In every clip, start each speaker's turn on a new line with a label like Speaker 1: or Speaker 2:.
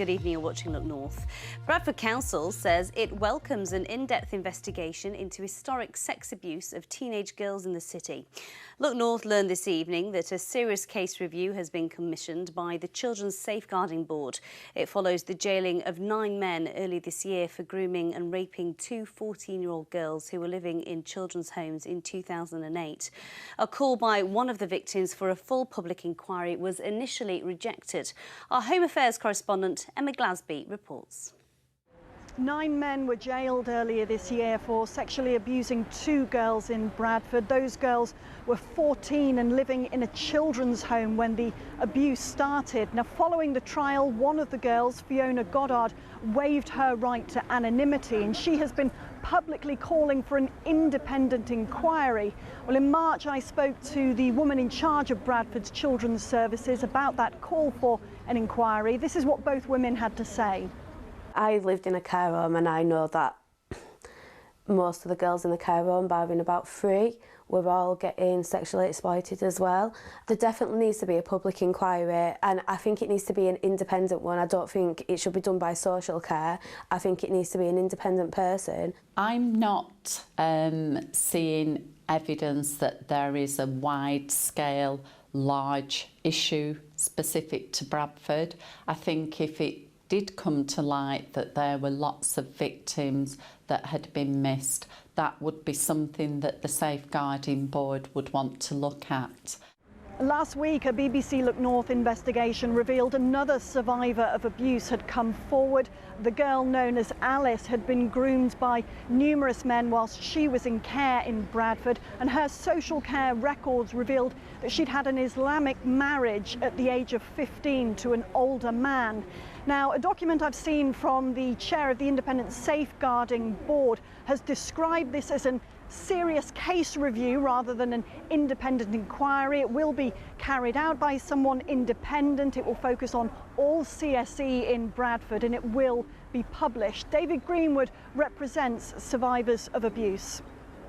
Speaker 1: Good evening, you're watching Look North. Bradford Council says it welcomes an in-depth investigation into historic sex abuse of teenage girls in the city. Look North learned this evening that a serious case review has been commissioned by the Children's Safeguarding Board. It follows the jailing of 9 men early this year for grooming and raping 2 14-year-old girls who were living in children's homes in 2008. A call by one of the victims for a full public inquiry was initially rejected. Our Home Affairs correspondent Emma Glasby reports.
Speaker 2: 9 men were jailed earlier this year for sexually abusing 2 girls in Bradford. Those girls were 14 and living in a children's home when the abuse started. Now, following the trial, one of the girls, Fiona Goddard, waived her right to anonymity, and she has been publicly calling for an independent inquiry. Well, in March, I spoke to the woman in charge of Bradford's children's services about that call for an inquiry. This is what both women had to say.
Speaker 3: I lived in a care home, and I know that most of the girls in the care home, barring about 3, were all getting sexually exploited as well. There definitely needs to be a public inquiry, and I think it needs to be an independent one. I don't think it should be done by social care. I think it needs to be an independent person.
Speaker 4: I'm not seeing evidence that there is a wide-scale, large issue specific to Bradford. I think if it did come to light that there were lots of victims that had been missed, that would be something that the Safeguarding Board would want to look at.
Speaker 2: Last week, a BBC Look North investigation revealed another survivor of abuse had come forward. The girl known as Alice had been groomed by numerous men whilst she was in care in Bradford, and her social care records revealed that she'd had an Islamic marriage at the age of 15 to an older man. Now, a document I've seen from the chair of the Independent Safeguarding Board has described this as a serious case review rather than an independent inquiry. It will be carried out by someone independent. It will focus on all CSE in Bradford, and it will be published. David Greenwood represents survivors of abuse.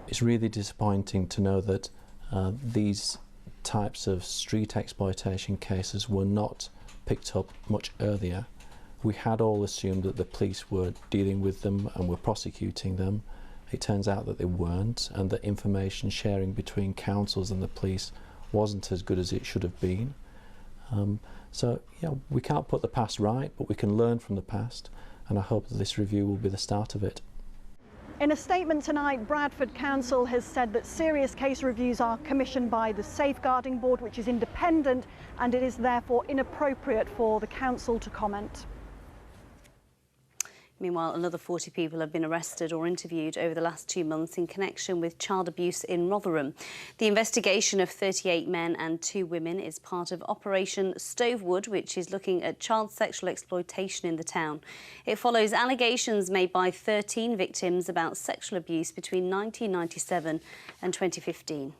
Speaker 5: It's really disappointing to know that these types of street exploitation cases were not picked up much earlier. We had all assumed that the police were dealing with them and were prosecuting them. It turns out that they weren't, and that information sharing between councils and the police wasn't as good as it should have been. So, we can't put the past right, but we can learn from the past, and I hope that this review will be the start of it.
Speaker 2: In a statement tonight, Bradford Council has said that serious case reviews are commissioned by the Safeguarding Board, which is independent, and it is therefore inappropriate for the council to comment.
Speaker 1: Meanwhile, another 40 people have been arrested or interviewed over the last 2 months in connection with child abuse in Rotherham. The investigation of 38 men and 2 women is part of Operation Stovewood, which is looking at child sexual exploitation in the town. It follows allegations made by 13 victims about sexual abuse between 1997 and 2015.